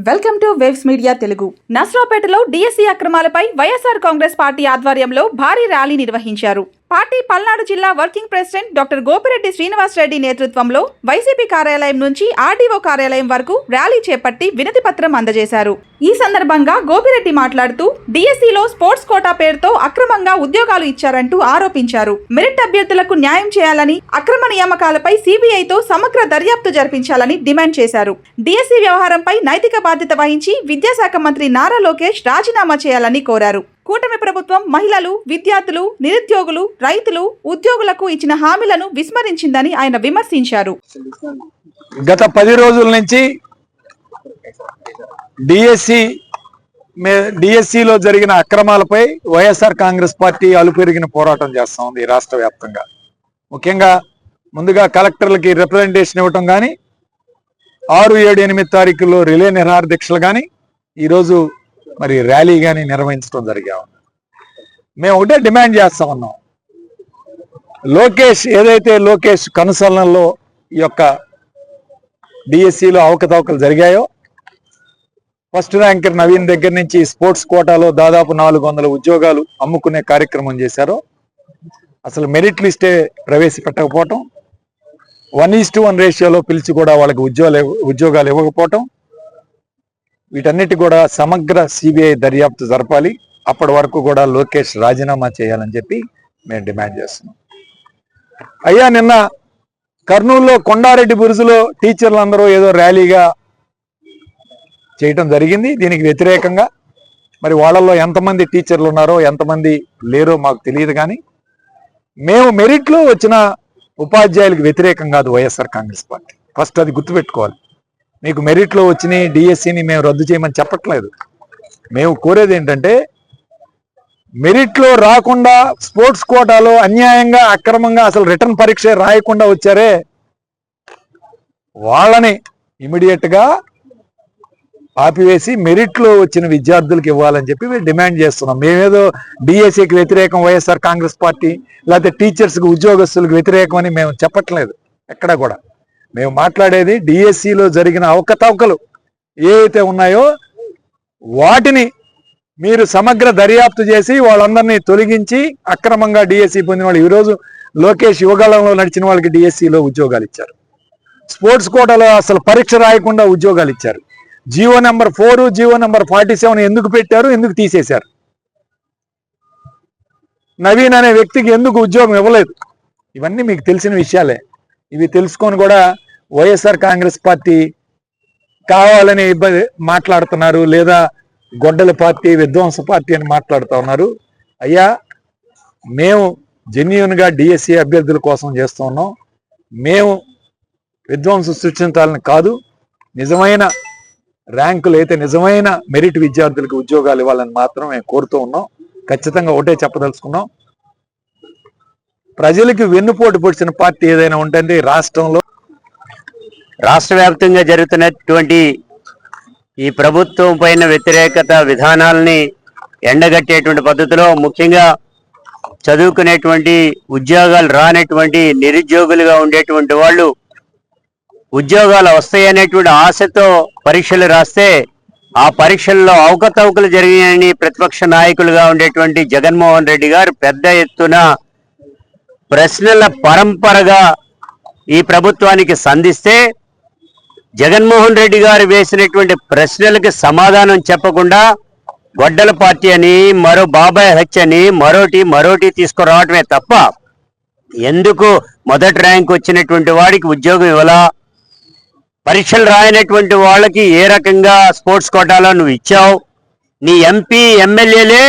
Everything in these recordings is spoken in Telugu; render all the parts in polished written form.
Welcome to waves media Telugu. నస్రాపేటలో డిఎస్సి అక్రమాలపై వైఎస్ఆర్ కాంగ్రెస్ పార్టీ ఆధ్వర్యంలో భారీ ర్యాలీ నిర్వహించారు. పార్టీ పల్నాడు జిల్లా working president doctor Gopireddy Srinivas Reddy నేతృత్వంలో వైసీపీ కార్యాలయం నుంచి ఆర్డీఓ కార్యాలయం వరకు ర్యాలీ చేపట్టి వినతి పత్రం అందజేశారు. ఈ సందర్భంగా గోపిరెడ్డి మాట్లాడుతూ డిఎస్సిలో స్పోర్ట్స్ కోటా పేరుతో అక్రమంగా ఉద్యోగాలు ఇచ్చారంటూ ఆరోపించారు. మెరిట్ అభ్యర్థులకు న్యాయం చేయాలని, అక్రమ నియామకాలపై సిబిఐతో సమగ్ర దర్యాప్తు జరిపించాలని డిమాండ్ చేశారు. డిఎస్సి వ్యవహారంపై నైతిక బాధ్యత వహించి విద్యాశాఖ మంత్రి నారా లోకేష్ రాజీనామా చేయాలని కోరారు. కూటమి ప్రభుత్వం మహిళలు, విద్యార్థులు, నిరుద్యోగులు, రైతులు, ఉద్యోగులకు ఇచ్చిన హామీలను విస్మరించిందని ఆయన విమర్శించారు. గత 10 రోజుల నుంచి డిఎస్సిలో జరిగిన అక్రమాలపై వైఎస్ఆర్ కాంగ్రెస్ పార్టీ అలుపెరిగిన పోరాటం చేస్తా ఉంది రాష్ట్ర వ్యాప్తంగా. ముఖ్యంగా ముందుగా కలెక్టర్లకి రిప్రజెంటేషన్ ఇవ్వటం కానీ, 6, 7, 8 తారీఖుల్లో రిలే నిరాహార దీక్షలు కానీ, ఈరోజు మరి ర్యాలీ కానీ నిర్వహించడం జరిగా ఉంది. మేము ఒకటే డిమాండ్ చేస్తా ఉన్నాం. లోకేష్ కనుసరణలో ఈ యొక్క డిఎస్సిలో అవకతవకలు జరిగాయో, ఫస్ట్ ర్యాంకర్ నవీన్ దగ్గర నుంచి స్పోర్ట్స్ కోటాలో దాదాపు 400 ఉద్యోగాలు అమ్ముకునే కార్యక్రమం చేశారో, అసలు మెరిట్ లిస్టే ప్రవేశపెట్టకపోవటం, 1:1 రేషియోలో పిలిచి కూడా వాళ్ళకి ఉద్యోగాలు ఇవ్వకపోవటం, వీటన్నిటి కూడా సమగ్ర సిబిఐ దర్యాప్తు జరపాలి. అప్పటి వరకు కూడా లోకేష్ రాజీనామా చేయాలని చెప్పి మేము డిమాండ్ చేస్తున్నాం. అయ్యా, నిన్న కర్నూలులో కొండారెడ్డి బురుజులో టీచర్లందరూ ఏదో ర్యాలీగా చేయటం జరిగింది. దీనికి వ్యతిరేకంగా మరి వాళ్ళల్లో ఎంతమంది టీచర్లు ఉన్నారో ఎంతమంది లేరో మాకు తెలియదు. కానీ మేము మెరిట్లో వచ్చిన ఉపాధ్యాయులకు వ్యతిరేకం కాదు వైఎస్ఆర్ కాంగ్రెస్ పార్టీ. ఫస్ట్ అది గుర్తుపెట్టుకోవాలి. మీకు మెరిట్లో వచ్చిన డిఎస్సిని మేము రద్దు చేయమని చెప్పట్లేదు. మేము కోరేది ఏంటంటే, మెరిట్లో రాకుండా స్పోర్ట్స్ కోటాలో అన్యాయంగా, అక్రమంగా అసలు రిటర్న్ పరీక్ష రాయకుండా వచ్చారే, వాళ్ళని ఇమీడియట్ గా ఆపివేసి మెరిట్లో వచ్చిన విద్యార్థులకు ఇవ్వాలని చెప్పి మేము డిమాండ్ చేస్తున్నాం. మేమేదో డిఎస్సికి వ్యతిరేకం వైఎస్ఆర్ కాంగ్రెస్ పార్టీ, లేకపోతే టీచర్స్కి, ఉద్యోగస్తులకు వ్యతిరేకం అని మేము చెప్పట్లేదు. ఎక్కడ కూడా మేము మాట్లాడేది డిఎస్సిలో జరిగిన అవకతవకలు ఏవైతే ఉన్నాయో వాటిని మీరు సమగ్ర దర్యాప్తు చేసి వాళ్ళందరినీ తొలగించి, అక్రమంగా డిఎస్సి పొందిన వాళ్ళు, ఈరోజు లోకేష్ యువగాళంలో నడిచిన వాళ్ళకి డిఎస్సిలో ఉద్యోగాలు ఇచ్చారు. స్పోర్ట్స్ కోటాలో అసలు పరీక్ష రాయకుండా ఉద్యోగాలు ఇచ్చారు. జీవో నెంబర్ 4, జీవో నెంబర్ 47 ఎందుకు పెట్టారు, ఎందుకు తీసేశారు? నవీన్ అనే వ్యక్తికి ఎందుకు ఉద్యోగం ఇవ్వలేదు? ఇవన్నీ మీకు తెలిసిన విషయాలే. ఇవి తెలుసుకొని కూడా వైఎస్ఆర్ కాంగ్రెస్ పార్టీ కావాలని ఇబ్బంది మాట్లాడుతున్నారు, లేదా గొడ్డల పార్టీ, విధ్వంస పార్టీ అని మాట్లాడుతూ ఉన్నారు. అయ్యా, మేము జెన్యూన్గా డిఎస్సి అభ్యర్థుల కోసం చేస్తూ ఉన్నాం. మేము విధ్వంసం సృష్టించాలని కాదు, నిజమైన ర్యాంకులు అయితే నిజమైన మెరిట్ విద్యార్థులకు ఉద్యోగాలు ఇవ్వాలని మాత్రం మేము కోరుతూ ఉన్నాం. ఖచ్చితంగా ఒకటే చెప్పదలుచుకున్నాం, ప్రజలకు వెన్నుపోటు పొడిచిన పార్టీ ఏదైనా ఉంటే రాష్ట్రంలో, రాష్ట్ర వ్యాప్తంగా జరుగుతున్నటువంటి ఈ ప్రభుత్వం పైన వ్యతిరేకత విధానాలని ఎండగట్టేటువంటి పద్ధతిలో, ముఖ్యంగా చదువుకునేటువంటి ఉద్యోగాలు రానటువంటి నిరుద్యోగులుగా ఉండేటువంటి వాళ్ళు ఉద్యోగాలు వస్తాయనేటువంటి ఆశతో పరీక్షలు రాస్తే, ఆ పరీక్షల్లో అవకతవకలు జరిగాయని ప్రతిపక్ష నాయకులుగా ఉండేటువంటి జగన్మోహన్ రెడ్డి గారు పెద్ద ఎత్తున ప్రశ్నల పరంపరగా ఈ ప్రభుత్వానికి సంధిస్తే, జగన్మోహన్ రెడ్డి గారు వేసినటువంటి ప్రశ్నలకు సమాధానం చెప్పకుండా గొడ్డల పార్టీ అని, మరో బాబాయ్ హత్య అని, మరోటి తీసుకురావటమే తప్ప ఎందుకు మొదటి ర్యాంక్ వచ్చినటువంటి వాడికి ఉద్యోగం ఇవ్వాలా, పరీక్షలు రాయనటువంటి వాళ్ళకి ఏ రకంగా స్పోర్ట్స్ కోటాలో నువ్వు ఇచ్చావు, నీ ఎంపీ ఎమ్మెల్యేలే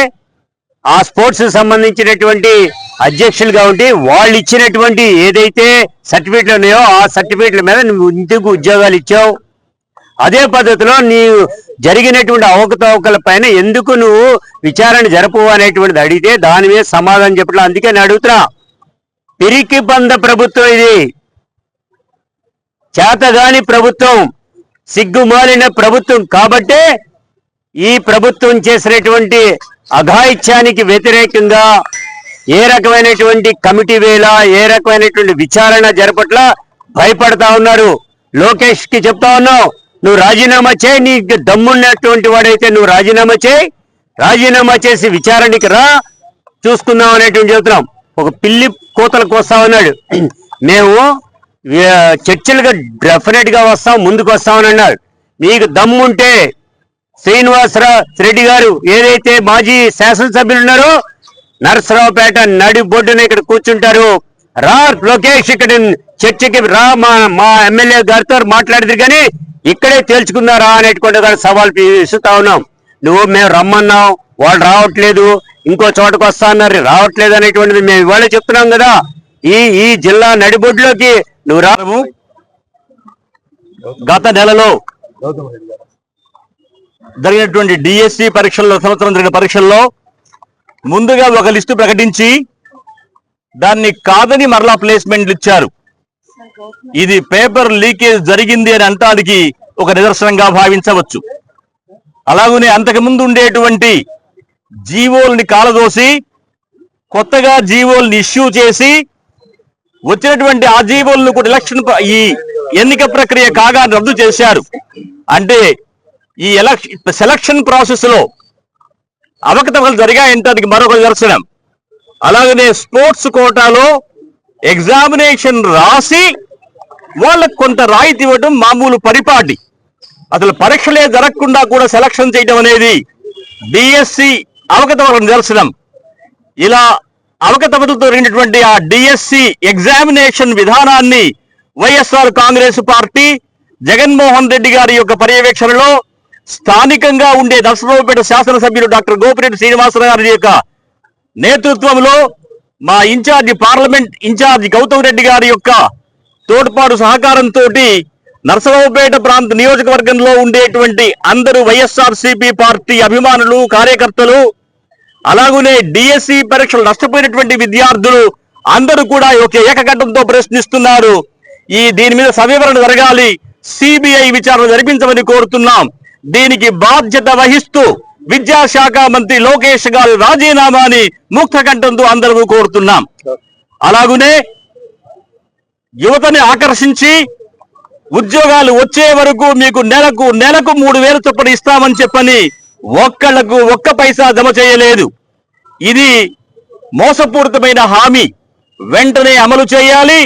ఆ స్పోర్ట్స్ సంబంధించినటువంటి అధ్యక్షులుగా ఉండి వాళ్ళు ఇచ్చినటువంటి ఏదైతే సర్టిఫికెట్లు ఉన్నాయో ఆ సర్టిఫికెట్ల మీద నువ్వు ఇందుకు ఉద్యోగాలు ఇచ్చావు. అదే పద్ధతిలో నీ జరిగినటువంటి అవకతవకల పైన ఎందుకు నువ్వు విచారణ జరపవు అనేటువంటిది అడిగితే దాని మీద సమాధానం చెప్పట్లా. అందుకే నేను అడుగుతున్నా, పిరికి పంద ప్రభుత్వం ఇది, చేతగాని ప్రభుత్వం, సిగ్గుమాలిన ప్రభుత్వం. కాబట్టే ఈ ప్రభుత్వం చేసినటువంటి అఘాయిత్యానికి వ్యతిరేకంగా ఏ రకమైనటువంటి కమిటీ వేళ ఏ రకమైనటువంటి విచారణ జరపట్ల భయపడతా ఉన్నారు. లోకేష్ కి చెప్తా ఉన్నావు, నువ్వు రాజీనామా చేయి, నీకు దమ్మున్నటువంటి వాడైతే నువ్వు రాజీనామా చేయి, రాజీనామా చేసి విచారణకి రా, చూసుకుందాం అనేటువంటి చెబుతున్నాం. ఒక పిల్లి కోతలకు వస్తా ఉన్నాడు. మేము చర్చలుగా డెఫినెట్ గా వస్తాం, ముందుకు వస్తామని అన్నాడు. మీకు దమ్ముంటే శ్రీనివాసరావు రెడ్డి గారు ఏదైతే మాజీ శాసనసభ్యులు ఉన్నారో నరసరావుపేట నడి బొడ్డున ఇక్కడ కూర్చుంటారు, రా లోకేష్ ఇక్కడ చర్చకి రా, మా ఎమ్మెల్యే గారితో మాట్లాడితే కానీ ఇక్కడే తేల్చుకున్నారా అనేటువంటి సవాల్ ఇస్తుతా ఉన్నాం. నువ్వు మేము రమ్మన్నాం, వాళ్ళు రావట్లేదు, ఇంకో చోటకు వస్తా అన్నారు, రావట్లేదు అనేటువంటిది మేము ఇవాళ చెప్తున్నాం కదా. ఈ జిల్లా నడిబొడ్డులోకి నువ్వు రావు. గత నెలలో జరిగినటువంటి డిఎస్సి పరీక్షల్లో, సంవత్సరం జరిగిన పరీక్షల్లో ముందుగా ఒక లిస్టు ప్రకటించి దాన్ని కాదని మరలా ప్లేస్మెంట్లు ఇచ్చారు. ఇది పేపర్ లీకేజ్ జరిగింది అని అంటానికి ఒక నిదర్శనంగా భావించవచ్చు. అలాగనే అంతకుముందు ఉండేటువంటి జీవోల్ని కాలదోసి కొత్తగా జీవోల్ని ఇష్యూ చేసి వచ్చినటువంటి ఆ జీవోలను కూడా ఈ ఎన్నిక ప్రక్రియ కాగా రద్దు చేశారు. అంటే ఈ సెలక్షన్ ప్రాసెస్ లో అవకతవకలు జరిగాయంటానికి మరొక నిదర్శనం. అలాగనే స్పోర్ట్స్ కోటాలో ఎగ్జామినేషన్ రాసి వాళ్ళకు కొంత రాయితీ ఇవ్వడం మామూలు పరిపాటి. అసలు పరీక్షలే జరగకుండా కూడా సెలక్షన్ చేయడం అనేది డిఎస్సి అవకతవకల నిదర్శనం. ఇలా అవకతవకలతో జరిగినటువంటి ఆ డిఎస్సి ఎగ్జామినేషన్ విధానాన్ని వైఎస్ఆర్ కాంగ్రెస్ పార్టీ జగన్మోహన్ రెడ్డి గారి యొక్క పర్యవేక్షణలో స్థానికంగా ఉండే నరసరావుపేట శాసనసభ్యులు డాక్టర్ గోపిరెడ్డి శ్రీనివాసరావు గారి యొక్క నేతృత్వంలో మా incharge parliament incharge Gautam Reddy గారి యొక్క తోడ్పాటు సహకారంతో నరసరావుపేట ప్రాంత నియోజకవర్గంలో ఉండేటువంటి అందరూ వైఎస్ఆర్సీపీ పార్టీ అభిమానులు, కార్యకర్తలు, అలాగనే డిఎస్సి పరీక్షలు నష్టపోయినటువంటి విద్యార్థులు అందరూ కూడా ఒక ఏకకంఠంతో ప్రశ్నిస్తున్నారు. దీని మీద సవివరణ జరగాలి, సిబిఐ విచారణ జరిపించమని కోరుతున్నాం. దీనికి బాధ్యత వహిస్తూ విద్యాశాఖ మంత్రి లోకేష్ గారి రాజీనామాని ముక్తకంఠంతో అందరూ కోరుతున్నాం. అలాగనే యువతని ఆకర్షించి ఉద్యోగాలు వచ్చే వరకు మీకు నెలకు 3,000 చొప్పున ఇస్తామని చెప్పని ఒక్కళ్లకు ఒక్క పైసా జమ చేయలేదు. ఇది మోసపూరితమైన హామీ, వెంటనే అమలు చేయాలి.